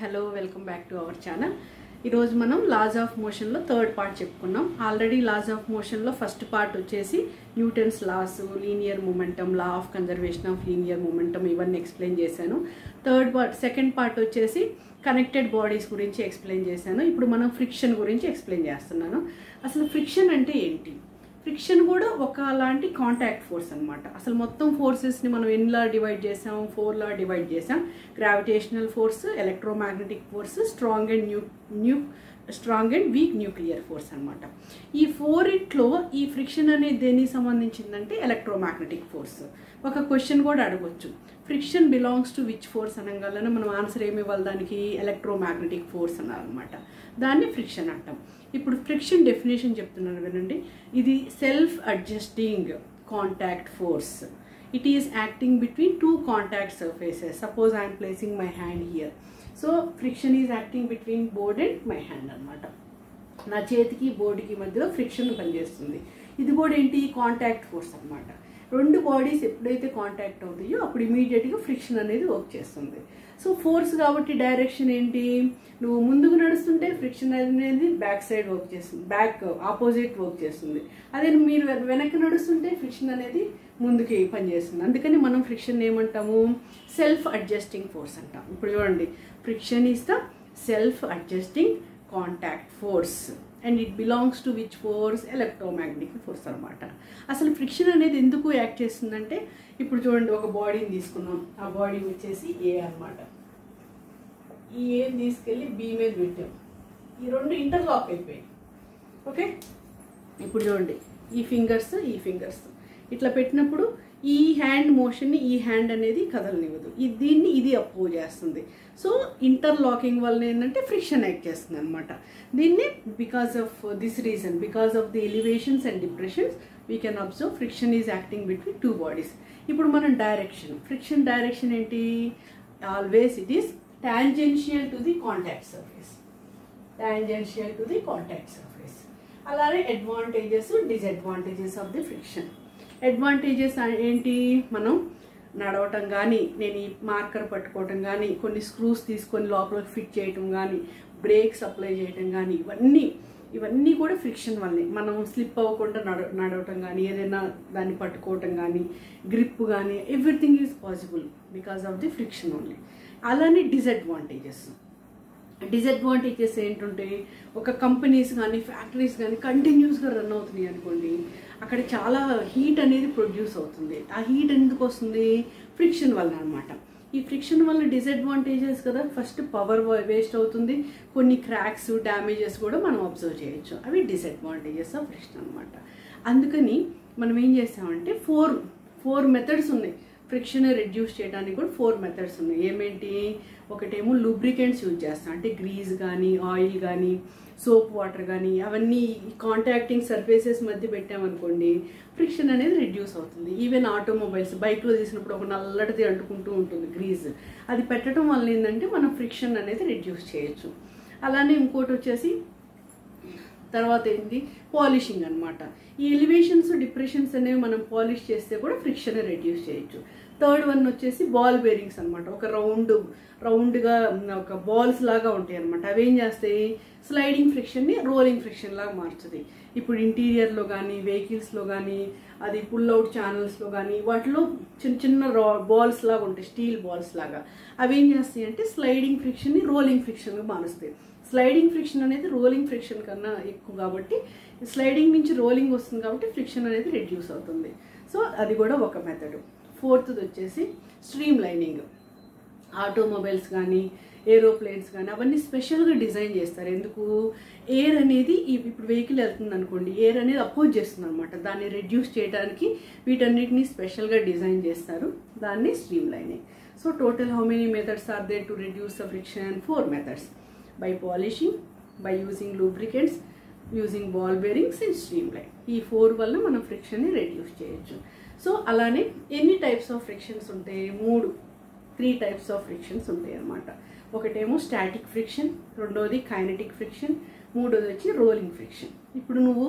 Hello welcome back to our channel. ఈరోజు మనం laws of మోషన్లో థర్డ్ పార్ట్ చెప్పుకున్నాం. ఆల్రెడీ లాస్ ఆఫ్ మోషన్లో ఫస్ట్ పార్ట్ వచ్చేసి Newton's laws, linear momentum, law of conservation of linear momentum ఇవన్నీ explain చేశాను. Second part వచ్చేసి connected bodies గురించి ఎక్స్ప్లెయిన్ చేశాను. ఇప్పుడు మనం ఫ్రిక్షన్ గురించి ఎక్స్ప్లెయిన్ చేస్తున్నాను. అసలు ఫ్రిక్షన్ అంటే ఏంటి? ఫ్రిక్షన్ కూడా ఒకలాంటి కాంటాక్ట్ ఫోర్స్ అనమాట. అసలు మొత్తం ఫోర్సెస్ని మనం ఎన్నిలా డివైడ్ చేసాం? 4లా డివైడ్ చేసాం. Gravitational force, electromagnetic force, strong and weak nuclear force అనమాట. ఈ 4 ఈ ఫ్రిక్షన్ అనేది దేనికి సంబంధించిందంటే ఎలక్ట్రోమాగ్నెటిక్ ఫోర్స్. ఒక క్వశ్చన్ కూడా అడగొచ్చు, friction belongs to which force అనగానే మనం ఆన్సర్ ఏమి ఇవ్వాలి? దానికి ఎలక్ట్రోమాగ్నెటిక్ ఫోర్స్ అన్నారనమాట. దాన్ని ఫ్రిక్షన్ అంటాం. ఇప్పుడు ఫ్రిక్షన్ డెఫినేషన్ చెప్తున్నాను వినండి. ఇది self adjusting contact force. It is acting between two contact surfaces. Suppose I'm placing my hand here. So friction is acting between board and my hand అనమాట. నా చేతికి బోర్డుకి మధ్యలో ఫ్రిక్షన్ పనిచేస్తుంది. ఇది కూడా ఏంటి? కాంటాక్ట్ ఫోర్స్ అనమాట. రెండు బాడీస్ ఎప్పుడైతే కాంటాక్ట్ అవుతాయో అప్పుడు ఇమీడియట్గా ఫ్రిక్షన్ అనేది వర్క్ చేస్తుంది. సో ఫోర్స్ కాబట్టి డైరెక్షన్ ఏంటి? నువ్వు ముందుకు నడుస్తుంటే ఫ్రిక్షన్ అనేది బ్యాక్ సైడ్ వర్క్ చేస్తుంది, బ్యాక్ ఆపోజిట్ వర్క్ చేస్తుంది. అదే మీరు వెనక్కి నడుస్తుంటే ఫ్రిక్షన్ అనేది ముందుకి పనిచేస్తుంది. అందుకని మనం ఫ్రిక్షన్ ఏమంటాము? సెల్ఫ్ అడ్జస్టింగ్ ఫోర్స్ అంటాం. ఇప్పుడు చూడండి, friction is the self adjusting contact force and it belongs to which force? Electromagnetic force అనమాట. అసలు ఫ్రిక్షన్ అనేది ఎందుకు యాక్ట్ చేస్తుందంటే, ఇప్పుడు చూడండి, ఒక బాడీని తీసుకున్నాం. ఆ బాడీ వచ్చేసి ఏ అనమాట. ఈ ఏని తీసుకెళ్ళి బి మీద పెట్టాం. ఈ రెండు ఇంటర్లాక్ అయిపోయాయి. ఓకే, ఇప్పుడు చూడండి, ఈ ఫింగర్స్ ఇట్లా పెట్టినప్పుడు ఈ హ్యాండ్ మోషన్ని ఈ హ్యాండ్ అనేది కదలనివ్వదు. దీన్ని ఇది అపోజ్ చేస్తుంది. సో ఇంటర్లాకింగ్ వల్ల ఏంటంటే ఫ్రిక్షన్ యాక్ట్ చేస్తుంది అనమాట. దీన్ని because of this reason, because of the elevations and depressions we can observe friction is acting between two bodies. ఇప్పుడు మనం ఫ్రిక్షన్ డైరెక్షన్ ఏంటి? Always it is tangential to the contact surface. అలానే advantages, disadvantages of the friction. Advantages ఏంటి? మనం నడవటం కానీ, నేను ఈ మార్కర్ పట్టుకోవటం కానీ, కొన్ని స్క్రూస్ తీసుకొని లోపలికి ఫిట్ చేయటం కానీ, బ్రేక్స్ అప్లై చేయటం కానీ, ఇవన్నీ కూడా ఫ్రిక్షన్ వల్లే. మనం స్లిప్ అవ్వకుండా నడవటం కానీ, ఏదైనా దాన్ని పట్టుకోవటం కానీ, గ్రిప్ కానీ, everything is possible because of the friction only. అలానే డిసడ్వాంటేజెస్ ఏంటంటే, ఒక కంపెనీస్ కానీ ఫ్యాక్టరీస్ కానీ కంటిన్యూస్గా రన్ అవుతున్నాయి అనుకోండి, అక్కడ చాలా హీట్ అనేది ప్రొడ్యూస్ అవుతుంది. ఆ హీట్ ఎందుకు వస్తుంది? ఫ్రిక్షన్ వల్ల అనమాట. ఈ ఫ్రిక్షన్ వల్ల డిసడ్వాంటేజెస్ కదా, ఫస్ట్ పవర్ వేస్ట్ అవుతుంది, కొన్ని క్రాక్స్, డ్యామేజెస్ కూడా మనం అబ్జర్వ్ చేయొచ్చు. అవి డిసడ్వాంటేజెస్ ఆఫ్ ఫ్రిక్షన్ అనమాట. అందుకని మనం ఏం చేస్తామంటే ఫోర్ మెథడ్స్ ఉన్నాయి ఫ్రిక్షన్ రెడ్యూస్ చేయడానికి. కూడా 4 మెథడ్స్ ఉన్నాయి. ఏమేంటి? ఒకటేమో లూబ్రికెంట్స్ యూజ్ చేస్తాం, అంటే గ్రీజ్ కానీ, ఆయిల్ కానీ, సోప్ వాటర్ కానీ, అవన్నీ కాంటాక్టింగ్ సర్ఫేసెస్ మధ్య పెట్టామనుకోండి, ఫ్రిక్షన్ అనేది రెడ్యూస్ అవుతుంది. ఈవెన్ ఆటోమొబైల్స్, బైక్లో తీసినప్పుడు ఒక నల్లటిది అంటుకుంటూ ఉంటుంది గ్రీజ్, అది పెట్టడం వల్ల ఏంటంటే మనం ఫ్రిక్షన్ అనేది రెడ్యూస్ చేయొచ్చు. అలానే ఇంకోటి వచ్చేసి తర్వాత ఏంటి? పాలిషింగ్ అనమాట. ఈ ఎలివేషన్స్, డిప్రెషన్స్ అనేవి మనం పాలిష్ చేస్తే కూడా ఫ్రిక్షన్ రెడ్యూస్ చేయొచ్చు. థర్డ్ వన్ వచ్చేసి బాల్ బేరింగ్స్ అనమాట. ఒక రౌండ్గా ఒక బాల్స్ లాగా ఉంటాయి అనమాట. అవి ఏం చేస్తాయి? స్లైడింగ్ ఫ్రిక్షన్ని రోలింగ్ ఫ్రిక్షన్ లాగా మార్చుతాయి. ఇప్పుడు ఇంటీరియర్లో కానీ, వెహికల్స్లో కానీ, అది పుల్అవుట్ ఛానల్స్లో కానీ, వాటిలో చిన్న బాల్స్ లాగా ఉంటాయి, స్టీల్ బాల్స్ లాగా. అవి ఏం చేస్తాయి అంటే స్లైడింగ్ ఫ్రిక్షన్ని రోలింగ్ ఫ్రిక్షన్గా మారుస్తాయి. స్లైడింగ్ ఫ్రిక్షన్ అనేది రోలింగ్ ఫ్రిక్షన్ కన్నా ఎక్కువ కాబట్టి, స్లైడింగ్ నుంచి రోలింగ్ వస్తుంది కాబట్టి ఫ్రిక్షన్ అనేది రెడ్యూస్ అవుతుంది. సో అది కూడా ఒక మెథడ్. ఫోర్త్ది వచ్చేసి స్ట్రీమ్ లైనింగ్. ఆటోమొబైల్స్ కానీ, ఏరోప్లేన్స్ కానీ అవన్నీ స్పెషల్గా డిజైన్ చేస్తారు. ఎందుకు? ఎయిర్ అనేది ఇప్పుడు వెహికల్ వెళ్తుంది అనుకోండి, ఎయిర్ అనేది అపోజ్ చేస్తుంది అనమాట. దాన్ని రెడ్యూస్ చేయడానికి వీటన్నిటిని స్పెషల్గా డిజైన్ చేస్తారు. దాన్ని streamlining. So total how many methods are there to reduce the friction? 4 methods. by polishing, by using lubricants, using ball bearings and streamline. ఈ 4 వల్ల మనం ఫ్రిక్షన్ని రెడ్యూస్ చేయొచ్చు. సో అలానే ఎన్ని టైప్స్ ఆఫ్ ఫ్రిక్షన్స్ ఉంటాయి? 3 టైప్స్ ఆఫ్ ఫ్రిక్షన్స్ ఉంటాయి అన్నమాట. ఒకటేమో స్టాటిక్ ఫ్రిక్షన్, రెండోది కైనెటిక్ ఫ్రిక్షన్, మూడోది వచ్చి రోలింగ్ ఫ్రిక్షన్. ఇప్పుడు నువ్వు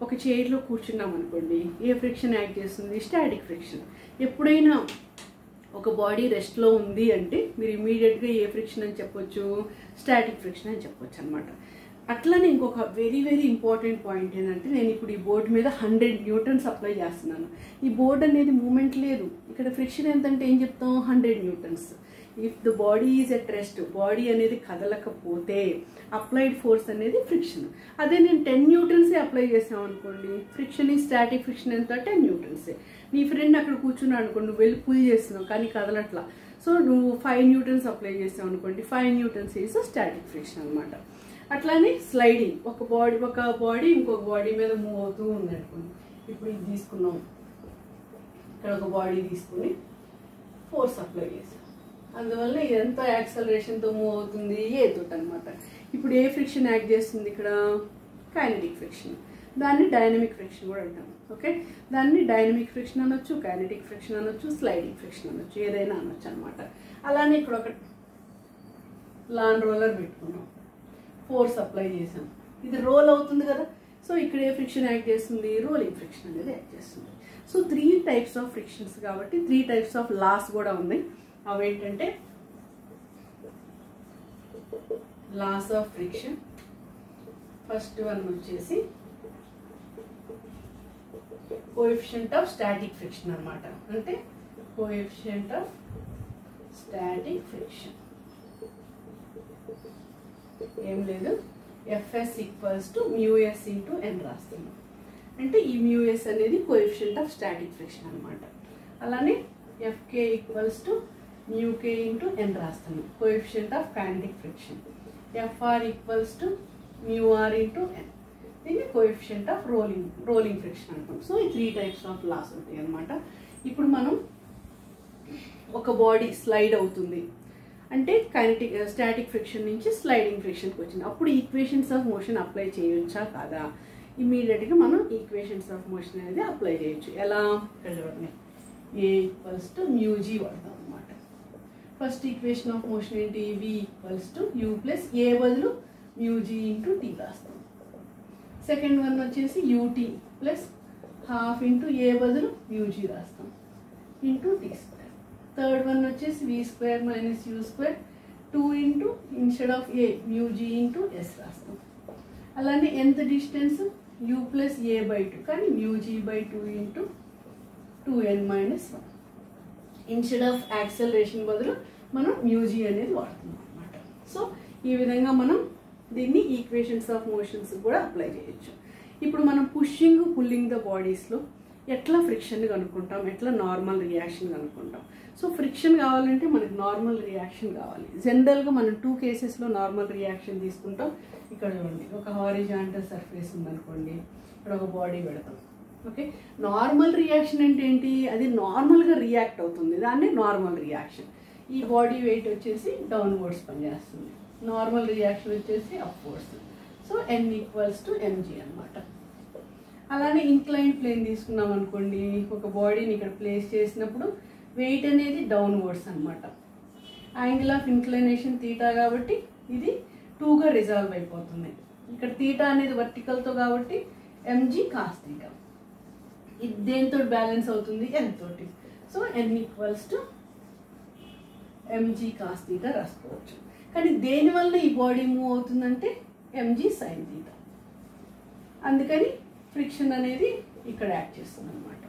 ఒక చైర్లో కూర్చున్నాం అనుకోండి, ఏ ఫ్రిక్షన్ యాక్ట్ చేస్తుంది? Static friction. ఎప్పుడైనా ఒక బాడీ రెస్ట్లో ఉంది అంటే మీరు ఇమీడియట్గా ఏ ఫ్రిక్షన్ అని చెప్పొచ్చు, స్టాటిక్ ఫ్రిక్షన్ అని చెప్పొచ్చు అనమాట. అట్లానే ఇంకొక వెరీ వెరీ ఇంపార్టెంట్ పాయింట్ ఏంటంటే, నేను ఇప్పుడు ఈ బోర్డు మీద 100 న్యూటన్స్ అప్లై చేస్తున్నాను. ఈ బోర్డు అనేది మూమెంట్ లేదు. ఇక్కడ ఫ్రిక్షన్ ఎంతంటే ఏం చెప్తాం, 100 newtons. If the body is at rest, body అనేది కదలకపోతే అప్లైడ్ ఫోర్స్ అనేది ఫ్రిక్షన్. అదే నేను 10 న్యూటన్సే అప్లై చేసాం అనుకోండి, ఫ్రిక్షన్ ఈ స్టాటిక్ ఫ్రిక్షన్ ఎంత, 10 న్యూటన్సే. నీ ఫ్రెండ్ అక్కడ కూర్చున్నాడు అనుకోండి, నువ్వు వెళ్ళి పుల్ చేస్తున్నావు కానీ కదలట్లా. సో నువ్వు 5 న్యూటన్స్ అప్లై చేసావు అనుకోండి, 5 న్యూటన్స్ ఈజ్ స్టాటిక్ ఫ్రిక్షన్ అనమాట. అట్లానే స్లైడింగ్, ఒక బాడీ ఇంకొక బాడీ మీద మూవ్ అవుతూ ఉంది అనుకోండి. ఇప్పుడు ఇది తీసుకున్నాం, ఇక్కడ ఒక బాడీ తీసుకుని ఫోర్స్ అప్లై చేసాం, అందువల్ల ఇదంతా యాక్సలరేషన్తో మూవ్ అవుతుంది ఏ తోటి అనమాట. ఇప్పుడు ఏ ఫ్రిక్షన్ యాక్ట్ చేస్తుంది ఇక్కడ, కైనెటిక్ ఫ్రిక్షన్. దాన్ని డైనమిక్ ఫ్రిక్షన్ కూడా అంటాం. ఓకే, దాన్ని డైనమిక్ ఫ్రిక్షన్ అనొచ్చు, కైనెటిక్ ఫ్రిక్షన్ అనొచ్చు, స్లైడింగ్ ఫ్రిక్షన్ అనొచ్చు, ఏదైనా అనొచ్చు అనమాట. అలానే ఇక్కడ ఒక లాన్ రోలర్ పెట్టుకున్నాం, ఫోర్స్ అప్లై చేసాం, ఇది రోల్ అవుతుంది కదా. సో ఇక్కడ ఏ ఫ్రిక్షన్ యాక్ట్ చేస్తుంది, రోలింగ్ ఫ్రిక్షన్ అనేది యాక్ట్ చేస్తుంది. సో 3 టైప్స్ ఆఫ్ ఫ్రిక్షన్స్ కాబట్టి 3 టైప్స్ ఆఫ్ లాస్ కూడా ఉన్నాయి. అవేంటంటే laws of friction, first one వచ్చేసి కోఎఫిషియంట్ ఆఫ్ స్టాటిక్ ఫ్రిక్షన్ అనమాట. అంటే కోఎఫిషియంట్ ఆఫ్ స్టాటిక్ ఫ్రిక్షన్ ఏం లేదు, Fs equals to μs into n రాస్తున్నాం. అంటే ఈ μs అనేది కోఎఫిషియంట్ ఆఫ్ స్టాటిక్ ఫ్రిక్షన్ అనమాట. అలానే Fk equals to μk into n రాస్తున్నాం, coefficient of kinetic friction. Fr equals to μr into n, దీన్ని కోఎఫిషియంట్ ఆఫ్ రోలింగ్ ఫ్రిక్షన్ అంటాం. So ఈ 3 టైప్స్ ఆఫ్ లాస్ ఉంటాయి అనమాట. ఇప్పుడు మనం ఒక బాడీ స్లైడ్ అవుతుంది అంటే స్టాటిక్ ఫ్రిక్షన్ నుంచి స్లైడింగ్ ఫ్రిక్షన్కి వచ్చింది, అప్పుడు ఈక్వేషన్స్ ఆఫ్ మోషన్ అప్లై చేయొచ్చా కాదా? ఇమీడియట్గా మనం ఈక్వేషన్స్ ఆఫ్ మోషన్ అనేది అప్లై చేయొచ్చు. ఎలా, ఇక్కడ చూడండి, ఏ ఈక్వల్స్ టు μg వాడతాం అనమాట. ఫస్ట్ ఈక్వేషన్ ఆఫ్ మోషన్ ఏంటి, v equals to u plus A బదులు μg ఇంటూ t రాస్తాం. సెకండ్ వన్ వచ్చేసి ut plus half into A బదులు μg రాస్తాం into t square. Third one వచ్చేసి v square minus u square 2 into instead of A μg into s రాస్తాం. అలానే ఎంత distance u plus A by 2 కానీ μg by 2 into 2n minus 1. Instead of acceleration బదులు మనం μg అనేది వాడుతున్నాం అనమాట. సో ఈ విధంగా మనం దీన్ని ఈక్వేషన్స్ ఆఫ్ మోషన్స్ కూడా అప్లై చేయొచ్చు. ఇప్పుడు మనం పుషింగ్ పుల్లింగ్ ద బాడీస్లో ఎట్లా ఫ్రిక్షన్ కనుక్కుంటాం, ఎట్లా నార్మల్ రియాక్షన్ కనుక్కుంటాం. సో ఫ్రిక్షన్ కావాలంటే మనకి నార్మల్ రియాక్షన్ కావాలి. జనరల్గా మనం 2 కేసెస్లో నార్మల్ రియాక్షన్ తీసుకుంటాం. ఇక్కడ చూడండి, ఒక హారిజాంటల్ సర్ఫేస్ ఉందనుకోండి, ఇక్కడ ఒక బాడీ పెడతాం. ఓకే, నార్మల్ రియాక్షన్ అంటే ఏంటి, అది నార్మల్గా రియాక్ట్ అవుతుంది, దాన్ని నార్మల్ రియాక్షన్. ఈ బాడీ వెయిట్ వచ్చేసి డౌన్వర్డ్స్ పనిచేస్తుంది, నార్మల్ రియాక్షన్ వచ్చేసి upwards. So n equals to mg అనమాట. అలానే ఇంక్లైన్ ప్లేన్ తీసుకున్నాం అనుకోండి, ఒక బాడీని ఇక్కడ ప్లేస్ చేసినప్పుడు వెయిట్ అనేది డౌన్వర్డ్స్ అనమాట. యాంగిల్ ఆఫ్ ఇంక్లైనేషన్ తీటా కాబట్టి ఇది 2గా రిజాల్వ్ అయిపోతుంది. ఇక్కడ తీటా అనేది వర్టికల్తో కాబట్టి mg కాస్ తీటా. ఇది దేంతో బ్యాలెన్స్ అవుతుంది, n తోటి. So n equals to mg cos theta రాసుకోవచ్చు. కానీ దేనివల్ల ఈ బాడీ మూవ్ అవుతుందంటే mg సైన్ తీటా. అందుకని ఫ్రిక్షన్ అనేది ఇక్కడ యాక్ట్ చేస్తుంది అనమాట.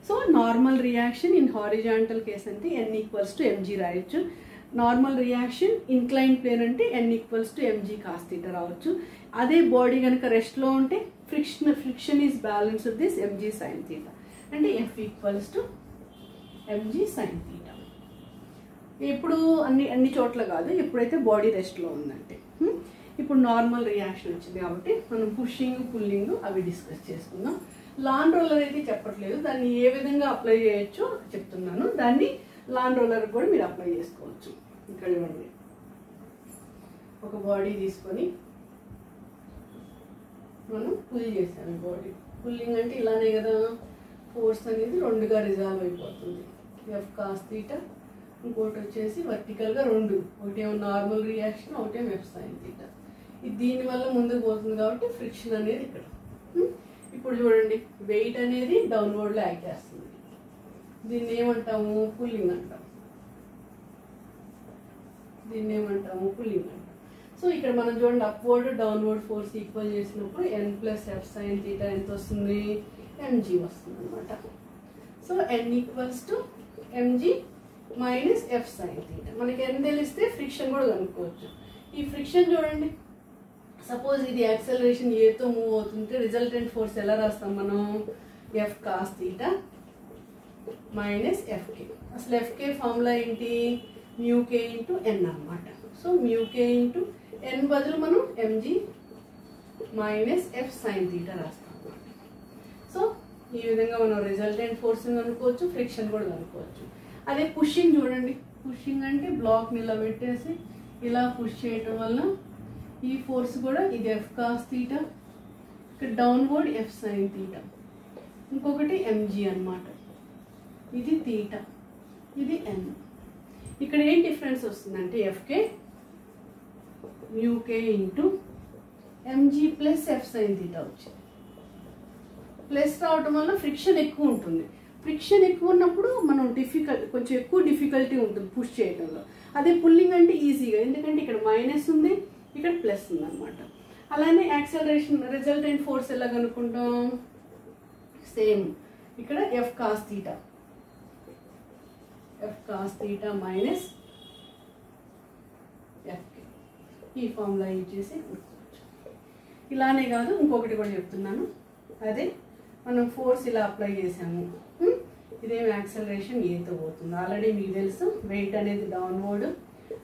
So normal reaction in horizontal case అంటే n ఈక్వల్స్ టు mg రాయొచ్చు. నార్మల్ రియాక్షన్ ఇన్క్లైన్ ప్లేన్ అంటే n equals to mg cos theta రావచ్చు. అదే బాడీ కనుక రెస్ట్లో ఉంటే friction is balance of this mg sine theta, అంటే f equals to mg sine theta. ఎప్పుడు అన్ని చోట్ల కాదు, ఎప్పుడైతే బాడీ రెస్ట్లో ఉందంటే. ఇప్పుడు నార్మల్ రియాక్షన్ వచ్చింది కాబట్టి మనం పుషింగ్ పుల్లింగ్ అవి డిస్కస్ చేసుకుందాం. లాన్ రోలర్ అయితే చెప్పట్లేదు, దాన్ని ఏ విధంగా అప్లై చేయొచ్చో చెప్తున్నాను. దాన్ని లాన్ రోలర్ కూడా మీరు అప్లై చేసుకోవచ్చు. ఇక్కడ చూడండి, ఒక బాడీ తీసుకొని మనం పుల్ చేసాము. బాడీ పుల్లింగ్ అంటే ఇలానే కదా, ఫోర్స్ అనేది 2గా రిజాల్వ్ అయిపోతుంది. ఎఫ్ కాస్ తీటా, ఇంకోటి వచ్చేసి వర్టికల్గా 2, ఒకటేమో నార్మల్ రియాక్షన్, ఒకటేమో ఎఫ్ సైన్ తీటా. ఇది దీనివల్ల ముందుకు పోతుంది కాబట్టి ఫ్రిక్షన్ అనేది ఇక్కడ. ఇప్పుడు చూడండి, వెయిట్ అనేది డౌన్వర్డ్లో యాక్ట్ చేస్తుంది, దీన్ని ఏమంటాము, పుల్లింగ్ అంటాం. దీన్ని ఏమంటాము పుల్లింగ్ అంటాం. సో ఇక్కడ మనం చూడండి అప్వర్డ్ డౌన్వర్డ్ ఫోర్స్ ఈక్వల్ చేసినప్పుడు n plus F sine theta ఎంత వస్తుంది, mg వస్తుంది అనమాట. So n equals to mg minus F sine theta. మనకి n తెలిస్తే ఫ్రిక్షన్ కూడా కనుక్కోవచ్చు. ఈ ఫ్రిక్షన్ చూడండి, సపోజ్ ఇది యాక్సలరేషన్ ఏతో మూవ్ అవుతుంటే రిజల్టెంట్ ఫోర్స్ ఎలా రాస్తాం మనం, F cos theta minus FK. అసలు ఎఫ్కే ఫార్ములా ఏంటి, మ్యూకే ఇంటూ ఎన్ అనమాట. సో మ్యూకే ఇంటూ ఎన్ బదులు మనం MG minus F sine theta రాస్తాం అనమాట. సో ఈ విధంగా మనం రిజల్టెంట్ ఫోర్స్ కనుక్కోవచ్చు, ఫ్రిక్షన్ కూడా కనుక్కోవచ్చు. అదే పుషింగ్ చూడండి, పుషింగ్ అంటే బ్లాక్ నిలబెట్టేసి ఇలా పుష్ చేయటం వల్ల ఈ ఫోర్స్ కూడా ఇది ఎఫ్ కాస్ తీటా, ఇక్కడ డౌన్వర్డ్ ఎఫ్ సైన్ తీటా, ఇంకొకటి ఎంజీ అనమాట. ఇది తీటా, ఇది ఎన్. ఇక్కడ ఏం డిఫరెన్స్ వస్తుందంటే FK mu K into MG plus F sine theta వచ్చింది. ప్లస్ రావటం వల్ల ఫ్రిక్షన్ ఎక్కువ ఉంటుంది. ఫ్రిక్షన్ ఎక్కువ ఉన్నప్పుడు మనం కొంచెం ఎక్కువ డిఫికల్టీ ఉంటుంది పుష్ చేయడంలో. అదే పుల్లింగ్ అంటే ఈజీగా, ఎందుకంటే ఇక్కడ మైనస్ ఉంది, ఇక్కడ ప్లస్ ఉంది అనమాట. అలానే యాక్సలరేషన్ రిజల్టెంట్ ఫోర్స్ ఎలా కనుక్కుంటాం, సేమ్ ఇక్కడ F cos theta, F cos theta minus FK, ఈ ఫార్ములా యూజ్ చేసి కనుక్కోవచ్చు. ఇలానే కాదు ఇంకొకటి కూడా చెప్తున్నాను. అదే మనం ఫోర్స్ ఇలా అప్లై చేసాము, ఇదేం యాక్సలరేషన్ ఏతో పోతుంది. ఆల్రెడీ మీకు తెలుసు వెయిట్ అనేది డౌన్వర్డ్,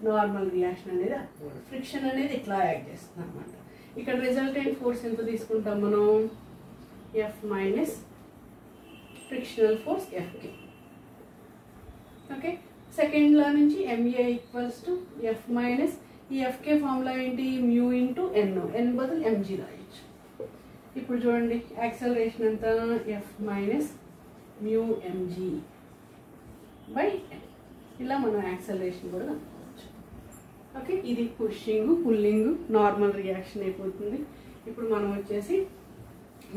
నార్మల్ రియాక్షన్ అనేది అప్వర్డ్, ఫ్రిక్షన్ అనేది ఇట్లా యాక్ట్ చేస్తుంది అనమాట. ఇక్కడ రిజల్టెంట్ ఫోర్స్ ఎంత తీసుకుంటాం మనం, F minus frictional force F K. Okay, second law నుంచి M A equals to F minus ఈ ఎఫ్కే ఫార్ములా ఏంటి, మ్యూ ఇంటూ ఎన్ బదులు ఎంజీ రాయొచ్చు. ఇప్పుడు చూడండి యాక్సలరేషన్ ఎంత, F minus mu M G by N. ఇలా మనం యాక్సలరేషన్ కూడా కనుక్కోవచ్చు. ఓకే, ఇది పుషింగ్ పుల్లింగ్ నార్మల్ రియాక్షన్ అయిపోతుంది. ఇప్పుడు మనం వచ్చేసి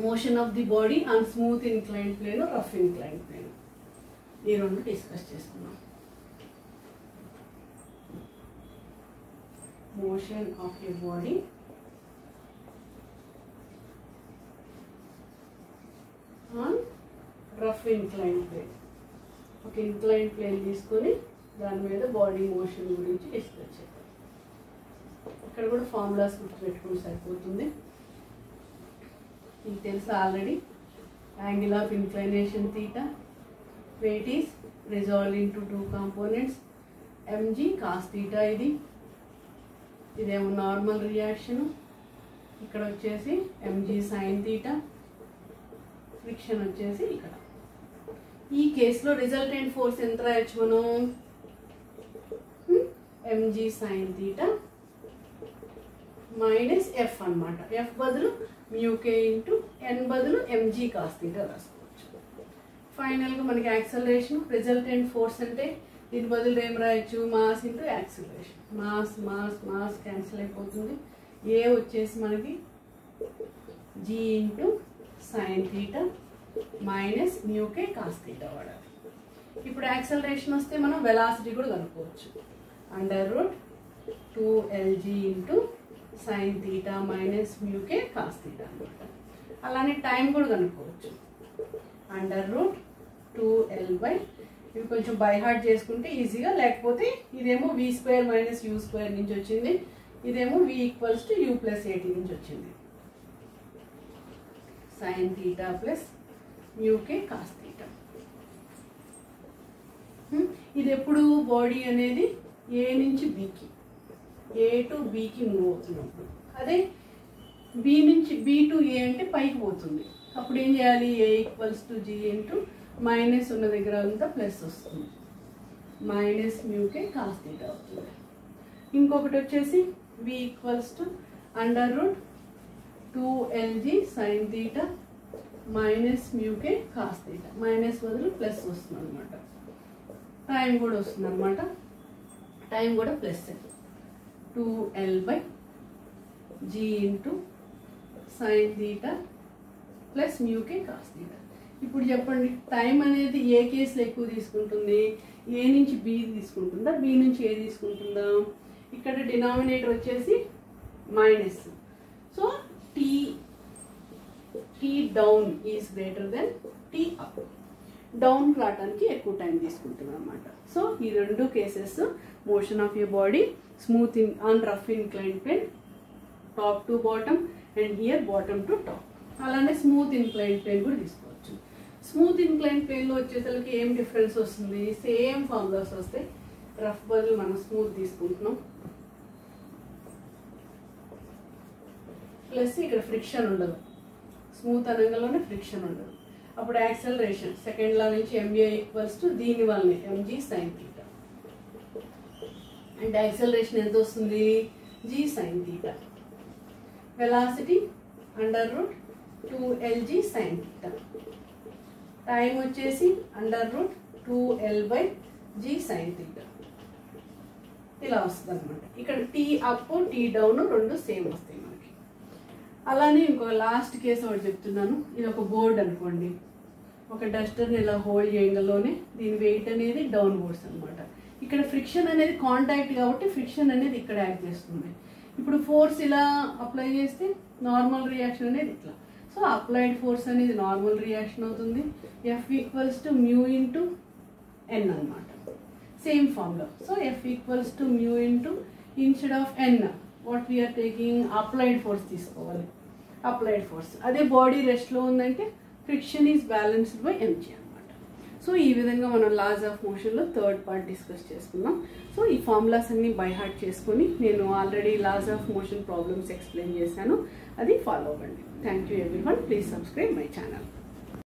motion of the body on smooth incline plane, rough incline plane, ఈ రెండు డిస్కస్ చేసుకున్నాం. Motion of a body on rough incline plane. ఒక ఇన్క్లైన్ ప్లేన్ తీసుకొని దాని మీద బాడీ మోషన్ గురించి డిస్కస్ చేద్దాం. ఇక్కడ కూడా ఫార్ములాస్ గుర్తుపెట్టుకుని సరిపోతుంది. మీకు తెలుసు already, angle of inclination theta, weight is resolved into two components, mg cos theta. ఇదేమో నార్మల్ రియాక్షన్, ఇక్కడ వచ్చేసి mg sin theta, ఫ్రిక్షన్ వచ్చేసి ఇక్కడ. ఈ కేసులో రిజల్టెంట్ ఫోర్స్ ఎంత రాయొచ్చు మనం, mg sin theta minus F అనమాట. ఎఫ్ బదులు మ్యూకే ఇంటూ ఎన్ బదులు mg cos theta రాసుకోవచ్చు. ఫైనల్గా మనకి యాక్సలరేషన్ రిజల్టెంట్ ఫోర్స్ అంటే దీని బదులు ఏం రాయొచ్చు, mass into acceleration. Mass mass mass cancel అయిపోతుంది. ఏ వచ్చేసి మనకి g into sine theta minus mu K cos theta వాడాలి. ఇప్పుడు యాక్సలరేషన్ వస్తే మనం వెలాసిటీ కూడా కనుక్కోవచ్చు. Under root 2lg into sine theta minus mu K cos theta అనమాట. అలానే టైం కూడా కనుక్కోవచ్చు. అండర్ రూట్ 2l బై, ఇవి కొంచెం బై హార్ట్ చేసుకుంటే ఈజీగా, లేకపోతే ఇదేమో v square minus you square నుంచి వచ్చింది, ఇదేమో v equals to u plus 80 నుంచి వచ్చింది. Sign theta plus mu K cos theta. ఇది ఎప్పుడు బాడీ అనేది ఏ నుంచి బీకి, ఏ టు బీకి మూవ్ అవుతున్నప్పుడు. అదే బి నుంచి బి టు ఏ అంటే పైకి పోతుంది. అప్పుడు ఏం చేయాలి, A equals to G into minus ఉన్న దగ్గర అంతా ప్లస్ వస్తుంది, మైనస్ మ్యూకే కాస్ థీటా అవుతుంది. ఇంకొకటి వచ్చేసి V equals to under root 2lg sine theta minus mu K cos theta. Minus బదులు ప్లస్ వస్తుంది అనమాట. టైం కూడా వస్తుంది అనమాట, టైం కూడా plus 2l by G into sine theta plus mu K cos theta. ఇప్పుడు చెప్పండి, టైం అనేది ఏ కేసులో ఎక్కువ తీసుకుంటుంది, ఏ నుంచి బి తీసుకుంటుందా, బి నుంచి ఏ తీసుకుంటుందా? ఇక్కడ డినామినేటర్ వచ్చేసి minus. So t down is greater than t up. Down రావడానికి ఎక్కువ టైం తీసుకుంటుంది అనమాట. సో ఈ రెండు cases motion of your body smooth on rough incline plane top to bottom and here bottom to top. అలానే smooth incline plane కూడా తీసుకోవచ్చు. Smooth incline ప్లేన్లో వచ్చేసరికి ఏం డిఫరెన్స్ వస్తుంది, సేమ్ ఫార్ములాస్ వస్తాయి. రఫ్ బదులు మనం స్మూత్ తీసుకుంటున్నాం, ప్లస్ ఇక్కడ ఫ్రిక్షన్ ఉండదు. స్మూత్ అనగానే ఫ్రిక్షన్ ఉండదు. అప్పుడు యాక్సలరేషన్ సెకండ్ లా నుంచి ఎంఏ ఈక్వల్స్ టు దీని వల్లనే mg sine theta. And acceleration ఎంత వస్తుంది, g sine theta. Velocity √ 2LG sine theta. Time వచ్చేసి √ 2L/G సైన్ థీటా. ఇలా వస్తుంది అనమాట. ఇక్కడ టీ అప్ టీ డౌన్ రెండు సేమ్ వస్తాయి మనకి. అలానే ఇంకొక లాస్ట్ కేసు ఒకటి చెప్తున్నాను. ఇది ఒక బోర్డ్ అనుకోండి. ఒక డస్టర్ని ఇలా హోల్డ్ చేయడంలోనే దీని వెయిట్ అనేది డౌన్ వర్డ్స్ అనమాట. ఇక్కడ ఫ్రిక్షన్ అనేది కాంటాక్ట్ కాబట్టి ఫ్రిక్షన్ అనేది ఇక్కడ యాక్ట్ చేస్తుంది. ఇప్పుడు ఫోర్స్ ఇలా అప్లై చేస్తే నార్మల్ రియాక్షన్ అనేది ఇట్లా. సో అప్లైడ్ ఫోర్స్ అనేది నార్మల్ రియాక్షన్ అవుతుంది. F = μ × n అనమాట. Same formula. So F = μ instead of n what we are taking applied force తీసుకోవాలి. అప్లైడ్ ఫోర్స్ అదే బాడీ రెస్ట్లో ఉందంటే friction is balanced by mg అనమాట. సో ఈ విధంగా మనం లాస్ ఆఫ్ మోషన్లో థర్డ్ పార్ట్ డిస్కస్ చేసుకున్నాం. సో ఈ ఫార్ములాస్ అన్ని బై హార్ట్ చేసుకుని నేను already laws of motion problems explain చేశాను, అది ఫాలో అవ్వండి. Thank you everyone. Please subscribe my channel.